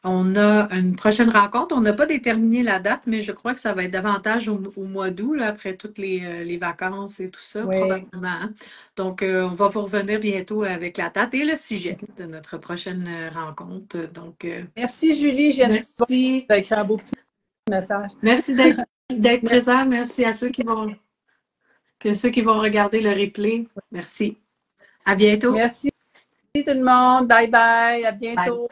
On a une prochaine rencontre. On n'a pas déterminé la date, mais je crois que ça va être davantage au mois d'août, là, après toutes les vacances et tout ça, Oui. probablement. Hein. Donc, on va vous revenir bientôt avec la date et le sujet de notre prochaine rencontre. Donc, Merci, Julie. J'ai merci. écrit un beau petit message. Merci d'être présent. Merci à ceux qui vont regarder le replay. Merci. À bientôt. Merci tout le monde. Bye bye. À Bye. bientôt.